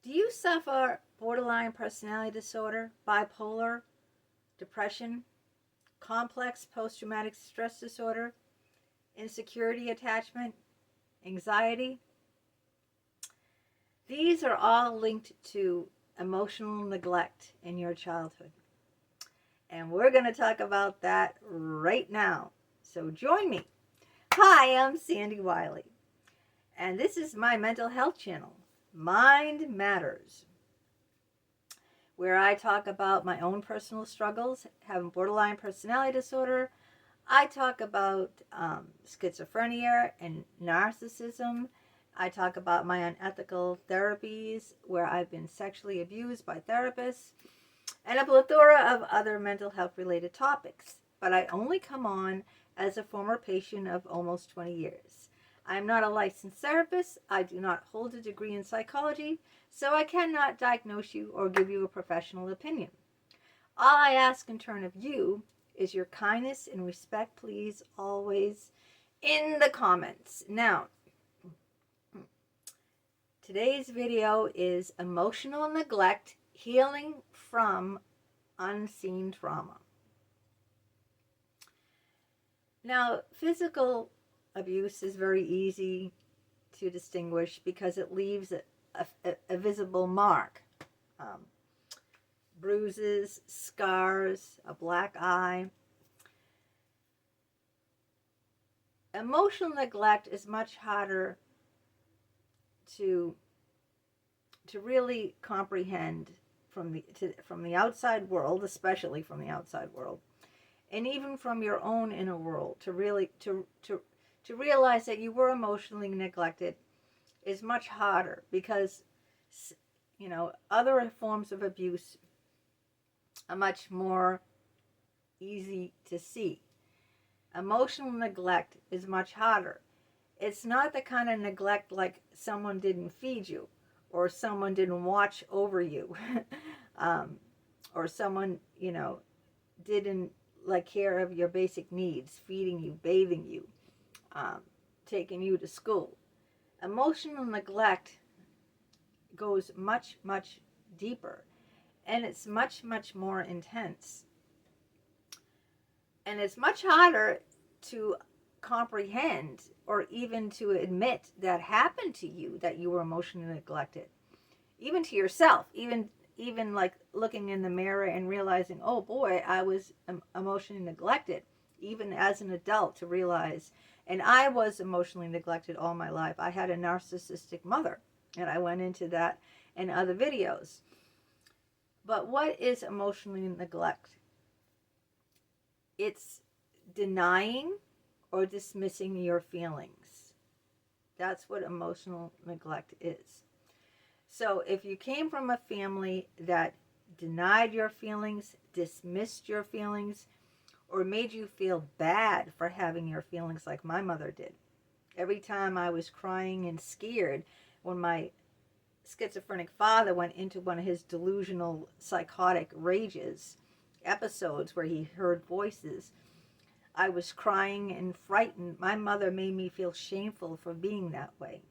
Do you suffer borderline personality disorder, bipolar, depression, complex post-traumatic stress disorder, insecurity attachment, anxiety? These are all linked to emotional neglect in your childhood. And we're going to talk about that right now. So join me. Hi, I'm Sandy Wyllie. And this is my mental health channel, Mind Matters, where I talk about my own personal struggles, having borderline personality disorder. I talk about schizophrenia and narcissism. I talk about my unethical therapies where I've been sexually abused by therapists, and a plethora of other mental health related topics. But I only come on as a former patient of almost 20 years. I am not a licensed therapist. I do not hold a degree in psychology, so I cannot diagnose you or give you a professional opinion. All I ask in turn of you is your kindness and respect, please, always in the comments. Now, today's video is emotional neglect, healing from unseen trauma. Now, physical abuse is very easy to distinguish because it leaves a visible mark. Bruises, scars, a black eye. Emotional neglect is much harder to really comprehend from the outside world, especially from the outside world, and even from your own inner world. To realize that you were emotionally neglected is much harder because, you know, other forms of abuse are much more easy to see. Emotional neglect is much harder. It's not the kind of neglect like someone didn't feed you, or someone didn't watch over you, or someone, you know, didn't care of your basic needs, feeding you, bathing you, taking you to school. Emotional neglect goes much, much deeper, and it's much, much more intense. And it's much harder to comprehend or even to admit that happened to you, that you were emotionally neglected. Even to yourself, even like looking in the mirror and realizing, oh boy, I was emotionally neglected, even as an adult to realize. And I was emotionally neglected all my life. I had a narcissistic mother, and I went into that in other videos. But what is emotionally neglect? It's denying or dismissing your feelings. That's what emotional neglect is. So if you came from a family that denied your feelings, dismissed your feelings, or made you feel bad for having your feelings like my mother did. Every time I was crying and scared when my schizophrenic father went into one of his delusional psychotic rages, episodes where he heard voices, I was crying and frightened. My mother made me feel shameful for being that way.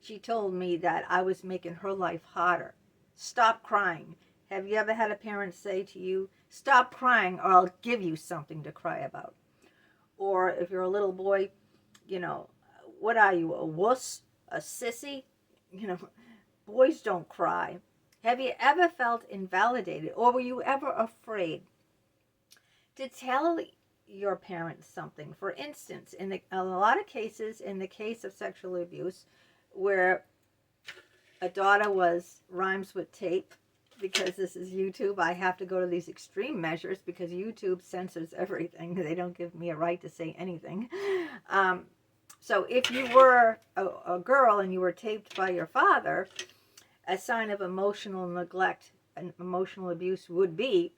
She told me that I was making her life harder. Stop crying. Have you ever had a parent say to you, stop crying or I'll give you something to cry about? Or if you're a little boy, you know, what are you, a wuss, a sissy? You know, boys don't cry. Have you ever felt invalidated, or were you ever afraid to tell your parents something? For instance, in a lot of cases, in the case of sexual abuse, where a daughter rhymes with tape, because this is YouTube, I have to go to these extreme measures because YouTube censors everything. They don't give me a right to say anything. So if you were a girl and you were taped by your father, a sign of emotional neglect and emotional abuse would be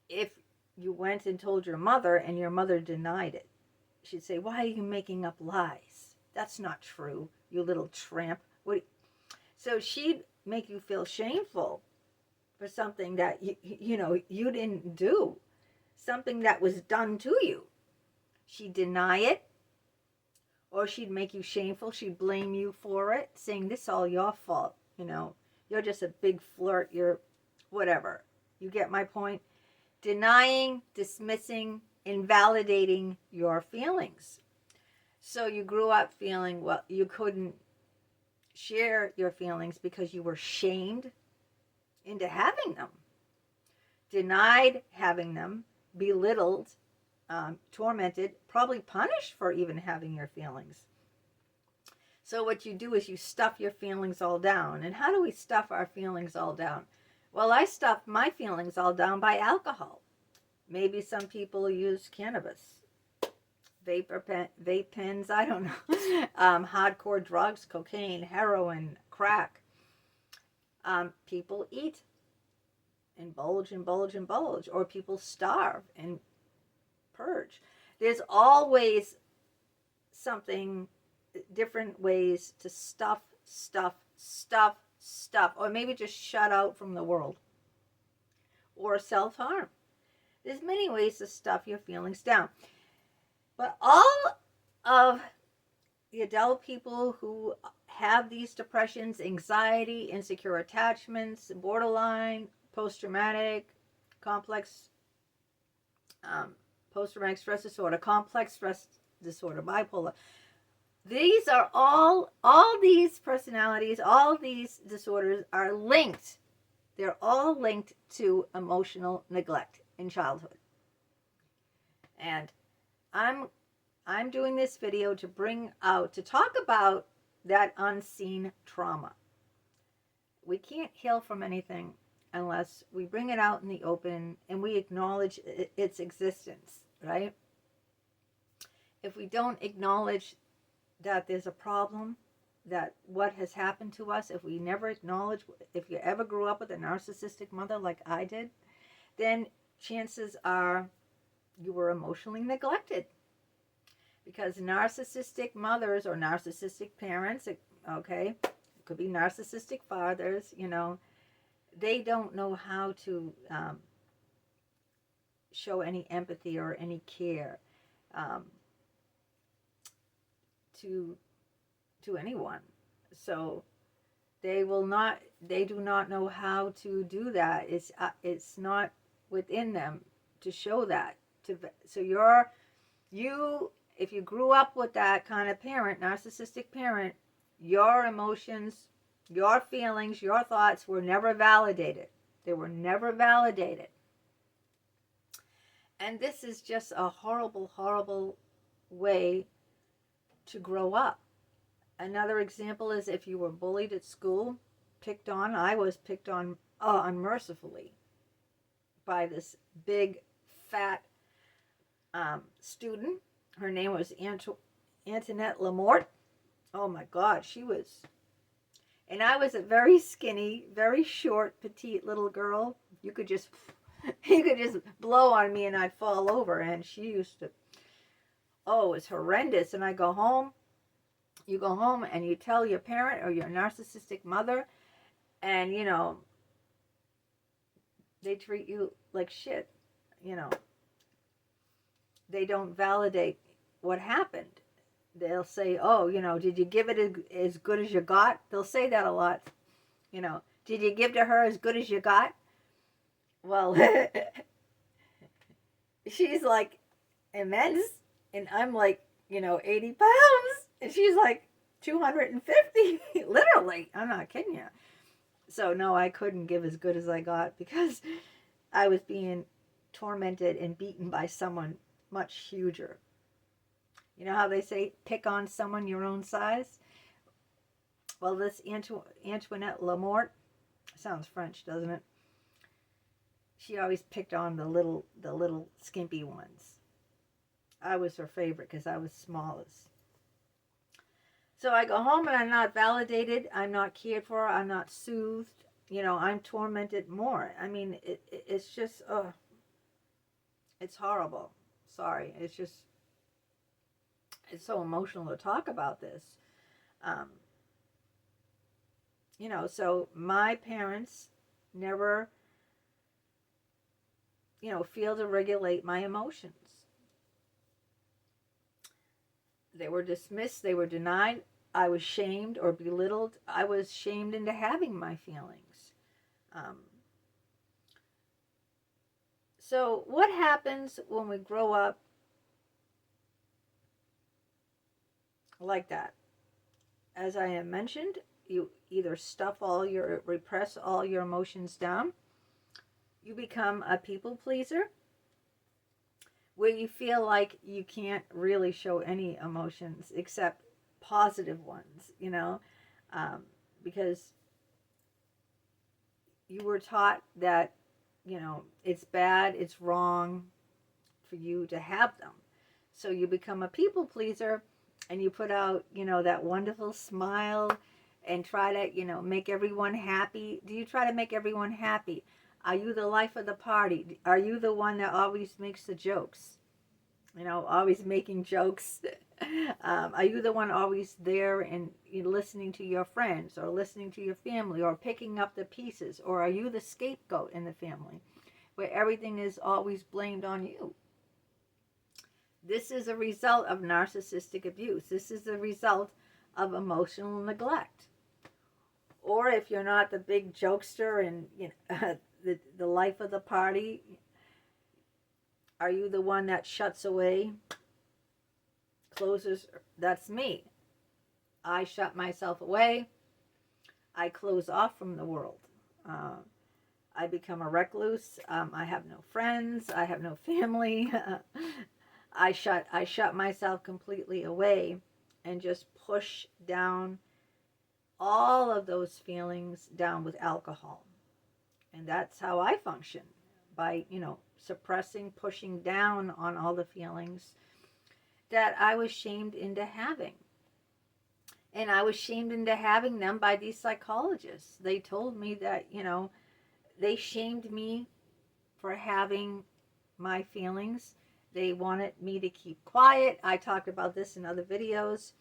if you went and told your mother and your mother denied it. She'd say, why are you making up lies? That's not true, you little tramp. So she'd make you feel shameful for something that you didn't do, something that was done to you. She'd deny it, or she'd make you shameful. She'd blame you for it, saying this is all your fault. you know, you're just a big flirt, you're whatever. You get my point? Denying, dismissing, invalidating your feelings. So you grew up feeling, well, you couldn't share your feelings because you were shamed into having them, denied having them, belittled, tormented, probably punished for even having your feelings. So what you do is you stuff your feelings all down. And how do we stuff our feelings all down? Well, I stuff my feelings all down by alcohol. Maybe some people use cannabis, vape pens, I don't know, hardcore drugs, cocaine, heroin, crack. People eat and bulge and bulge and bulge, or people starve and purge. There's always something, different ways to stuff, or maybe just shut out from the world, or self-harm. There's many ways to stuff your feelings down. But all of the adult people who have these depressions, anxiety, insecure attachments, borderline, post-traumatic, complex, post-traumatic stress disorder, complex stress disorder, bipolar, these are all these personalities, all these disorders are linked. They're all linked to emotional neglect in childhood. And I'm doing this video to talk about that unseen trauma. We can't heal from anything unless we bring it out in the open and we acknowledge its existence, right? If we don't acknowledge that there's a problem, that what has happened to us, if we never acknowledge, if you ever grew up with a narcissistic mother like I did, then chances are you were emotionally neglected. Because narcissistic mothers or narcissistic parents, okay, it could be narcissistic fathers, you know, they don't know how to show any empathy or any care to anyone. So they do not know how to do that. It's not within them to show that. So if you grew up with that kind of parent, narcissistic parent, your emotions, your feelings, your thoughts were never validated. They were never validated. And this is just a horrible, horrible way to grow up. Another example is if you were bullied at school, picked on. I was picked on unmercifully by this big, fat student. Her name was Antoinette Lamort. Oh my God, she was. And I was a very skinny, very short, petite little girl. You could just blow on me and I'd fall over. And she used to, it was horrendous. And I go home. You go home and you tell your parent or your narcissistic mother, and, you know, they treat you like shit, you know. They don't validate what happened. They'll say, oh, you know, did you give it as good as you got? They'll say that a lot. You know, did you give to her as good as you got? Well, she's like immense, and I'm like, you know, 80 pounds, and she's like 250, literally. I'm not kidding you. So no, I couldn't give as good as I got because I was being tormented and beaten by someone much huger. You know how they say, pick on someone your own size? Well, this Antoinette Lamort, sounds French, doesn't it? She always picked on the little skimpy ones. I was her favorite because I was smallest. So I go home and I'm not validated, I'm not cared for, I'm not soothed, you know, I'm tormented more. I mean, it's just, it's horrible. Sorry, it's so emotional to talk about this. You know, so my parents never, you know, failed to regulate my emotions. They were dismissed, they were denied, I was shamed or belittled. I was shamed into having my feelings. So what happens when we grow up like that? As I have mentioned, you either repress all your emotions down. You become a people pleaser, where you feel like you can't really show any emotions except positive ones, because you were taught that, it's bad, it's wrong for you to have them. So you become a people pleaser, and you put out, that wonderful smile and try to, make everyone happy. Do you try to make everyone happy? Are you the life of the party? Are you the one that always makes the jokes? Always making jokes. Are you the one always there and listening to your friends or listening to your family or picking up the pieces? Or are you the scapegoat in the family where everything is always blamed on you? This is a result of narcissistic abuse. This is a result of emotional neglect. Or if you're not the big jokester and the life of the party, are you the one that shuts away, closes? That's me. I shut myself away. I close off from the world. I become a recluse. I have no friends. I have no family. I shut myself completely away and just push down all of those feelings down with alcohol. And that's how I function, by, suppressing, pushing down on all the feelings that I was shamed into having. And I was shamed into having them by these psychologists. They told me that, they shamed me for having my feelings. They wanted me to keep quiet. I talked about this in other videos.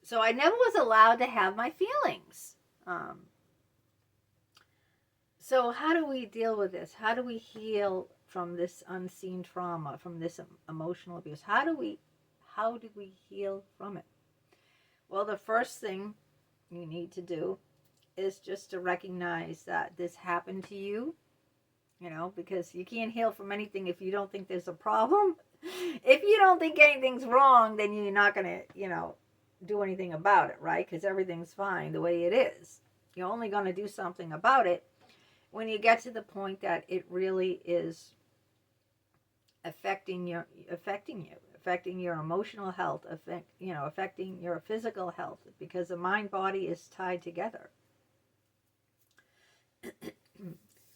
So I never was allowed to have my feelings. So how do we deal with this? How do we heal from this unseen trauma, from this emotional abuse? How do we heal from it? Well, the first thing you need to do is just to recognize that this happened to you, because you can't heal from anything if you don't think there's a problem. If you don't think anything's wrong, then you're not going to, do anything about it, right? Because everything's fine the way it is. You're only going to do something about it when you get to the point that it really is affecting you, affecting your emotional health, affecting your physical health, because the mind body is tied together.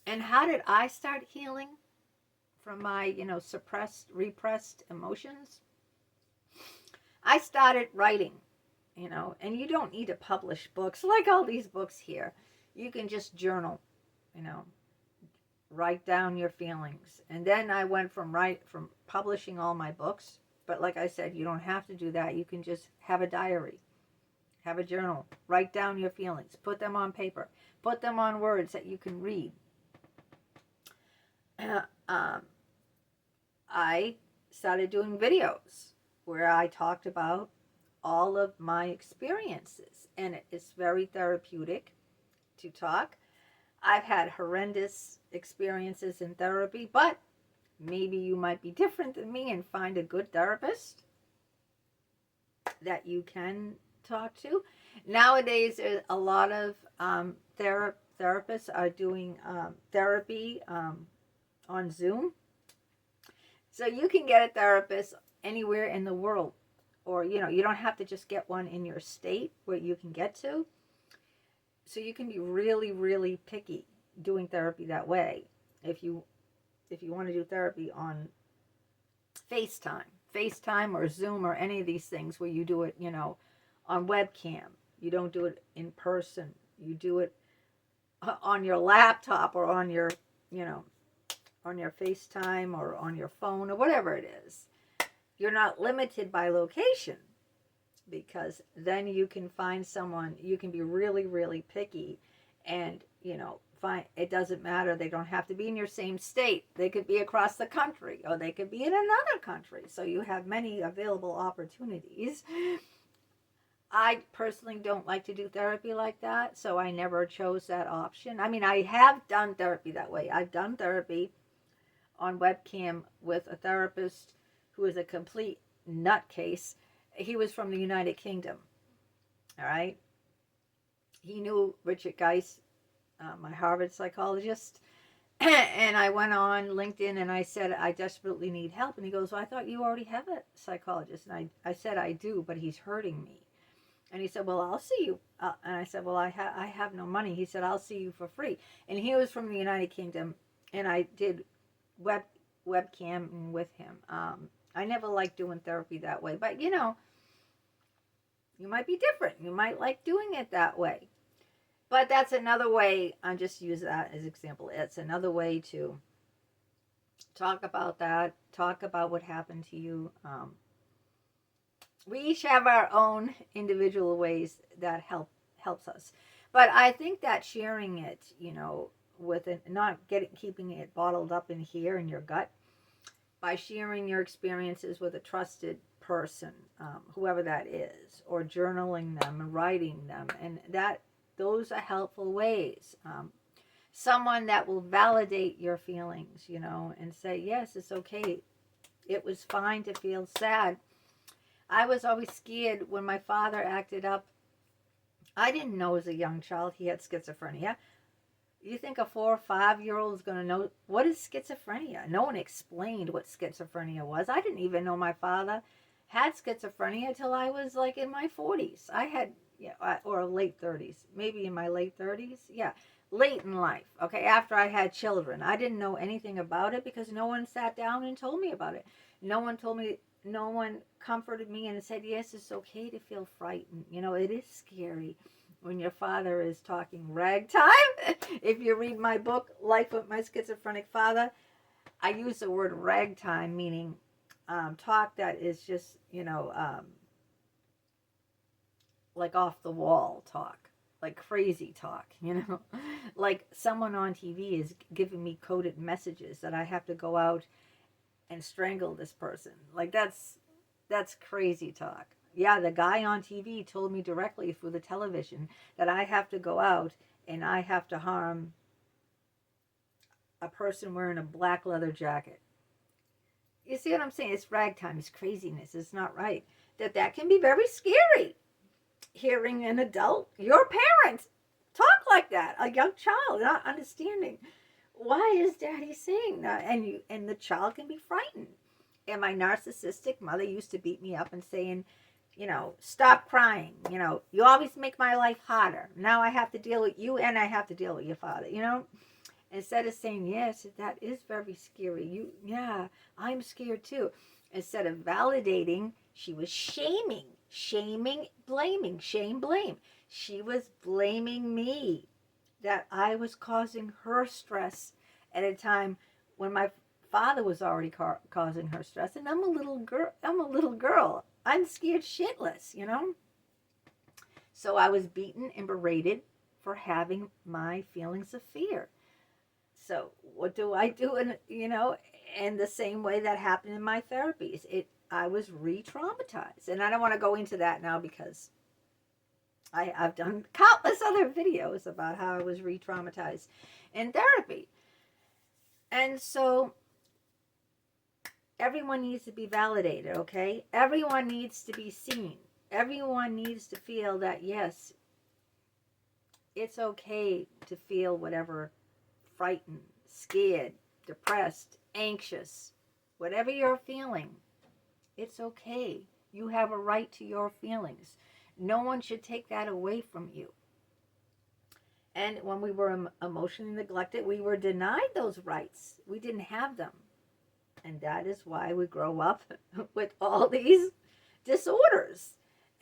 And how did I start healing from my, suppressed, repressed emotions? I started writing, and you don't need to publish books like all these books here. You can just journal, write down your feelings. And then I went from publishing all my books. But like I said, you don't have to do that. You can just have a diary, have a journal, write down your feelings, put them on paper, put them on words that you can read. I started doing videos where I talked about all of my experiences, and it's very therapeutic to talk. I've had horrendous experiences in therapy, but maybe you might be different than me and find a good therapist that you can talk to. Nowadays, a lot of therapists are doing therapy on Zoom. So you can get a therapist anywhere in the world. Or, you don't have to just get one in your state where you can get to. So you can be really, really picky doing therapy that way. If you want to do therapy on FaceTime or Zoom or any of these things where you do it, on webcam. You don't do it in person. You do it on your laptop or on your, on your FaceTime or on your phone or whatever it is. You're not limited by location, because then you can find someone, you can be really, really picky and, find, it doesn't matter. They don't have to be in your same state. They could be across the country, or they could be in another country. So you have many available opportunities. I personally don't like to do therapy like that, so I never chose that option. I mean, I have done therapy that way. I've done therapy on webcam with a therapist who is a complete nutcase. He was from the United Kingdom, all right? He knew 𝗤𝗂 𝗫𝘁, my Harvard psychologist, and I went on LinkedIn and I said, I desperately need help. And he goes, well, I thought you already have a psychologist. And I said, I do, but he's hurting me. And he said, well, I'll see you. And I said, well, I have no money. He said, I'll see you for free. And he was from the United Kingdom, and I did webcam with him. I never liked doing therapy that way. But, you know, you might be different. You might like doing it that way. But that's another way. I just use that as an example. It's another way to talk about that. Talk about what happened to you. We each have our own individual ways that helps us. But I think that sharing it, you know, with it, not keeping it bottled up in here in your gut, by sharing your experiences with a trusted person, whoever that is, or journaling them and writing them, and those are helpful ways. Someone that will validate your feelings, you know, and say, yes, it's okay. It was fine to feel sad. I was always scared when my father acted up. I didn't know as a young child he had schizophrenia. You think a 4 or 5-year-old is going to know what is schizophrenia? No one explained what schizophrenia was. I didn't even know my father had schizophrenia until I was like in my 40s. I had, or late 30s, maybe in my late 30s. Yeah, late in life. Okay, after I had children. I didn't know anything about it because no one sat down and told me about it. No one comforted me and said, yes, it's okay to feel frightened. You know, it is scary when your father is talking ragtime. If you read my book, Life with My Schizophrenic Father, I use the word ragtime, meaning talk that is just, you know, like off the wall talk, like crazy talk, you know, like someone on TV is giving me coded messages that I have to go out and strangle this person. Like that's crazy talk. Yeah, the guy on TV told me directly through the television that I have to go out and I have to harm a person wearing a black leather jacket. You see what I'm saying? It's ragtime, it's craziness, it's not right. That can be very scary. Hearing an adult, your parent, talk like that, a young child, not understanding. Why is daddy saying that? And the child can be frightened. And my narcissistic mother used to beat me up and saying, you know, stop crying. You know, you always make my life harder. Now I have to deal with you and I have to deal with your father, you know. Instead of saying, yes, that is very scary. Yeah, I'm scared too. Instead of validating, she was shaming, blaming, shame, blame. She was blaming me that I was causing her stress at a time when my father was already causing her stress, and I'm a little girl. I'm scared shitless, you know. So I was beaten and berated for having my feelings of fear. So what do I do? In the same way that happened in my therapies, I was re-traumatized, and I don't want to go into that now because I've done countless other videos about how I was re-traumatized in therapy. And so everyone needs to be validated, okay? Everyone needs to be seen. Everyone needs to feel that, yes, it's okay to feel whatever, frightened, scared, depressed, anxious, whatever you're feeling, it's okay. You have a right to your feelings. No one should take that away from you. And when we were emotionally neglected, we were denied those rights. We didn't have them. And that is why we grow up with all these disorders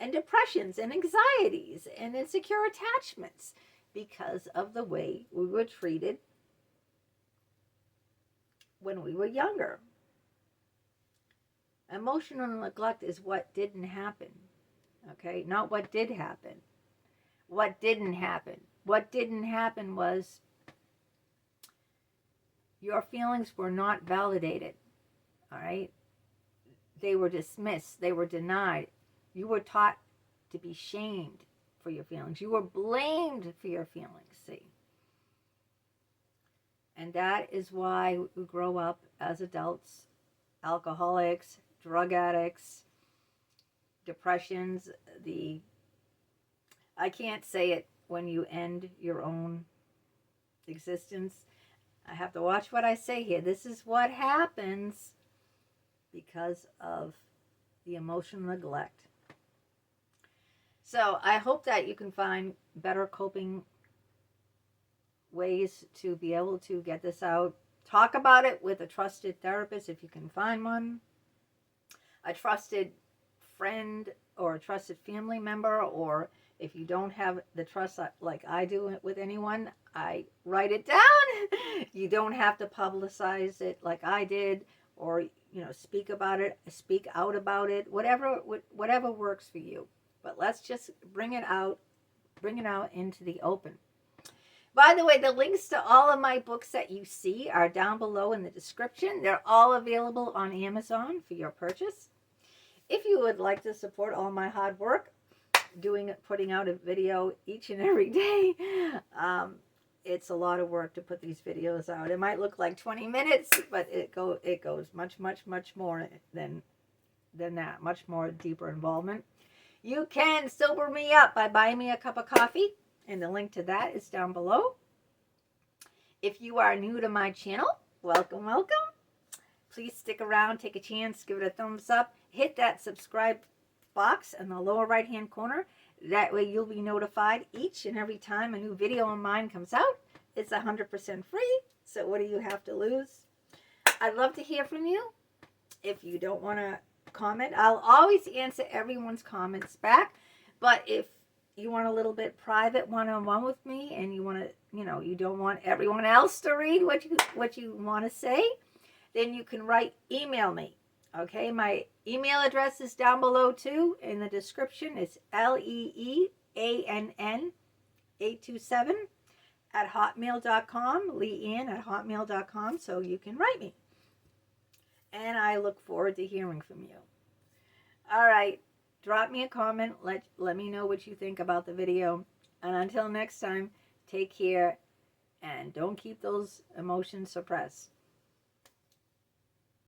and depressions and anxieties and insecure attachments because of the way we were treated when we were younger. Emotional neglect is what didn't happen. Okay, not what did happen. What didn't happen. What didn't happen was your feelings were not validated. All right? They were dismissed. They were denied. You were taught to be shamed for your feelings. You were blamed for your feelings, see? And that is why we grow up as adults, alcoholics, drug addicts, depressions. I can't say it when you end your own existence. I have to watch what I say here. This is what happens because of the emotional neglect. So I hope that you can find better coping ways to be able to get this out. Talk about it with a trusted therapist if you can find one, a trusted friend or a trusted family member, or if you don't have the trust like I do with anyone, I write it down. You don't have to publicize it like I did, or speak about it, speak out about it, whatever works for you. But let's just bring it out into the open. By the way, the links to all of my books that you see are down below in the description. They're all available on Amazon for your purchase. If you would like to support all my hard work, putting out a video each and every day, it's a lot of work to put these videos out. It might look like 20 minutes, but it goes much more than that, much more deeper involvement. You can sober me up by buying me a cup of coffee, and the link to that is down below. If you are new to my channel, welcome. Please stick around, take a chance, give it a thumbs up, hit that subscribe box in the lower right hand corner. That way you'll be notified each and every time a new video of mine comes out. It's 100% free, so what do you have to lose? I'd love to hear from you. If you don't want to comment, I'll always answer everyone's comments back, but if you want a little bit private one-on-one with me, and you want to, you don't want everyone else to read what you want to say, then you can email me. Okay, my email address is down below too in the description. It's leeann827@hotmail.com, leeann@hotmail.com, so you can write me. And I look forward to hearing from you. All right, drop me a comment. Let me know what you think about the video. And until next time, take care and don't keep those emotions suppressed.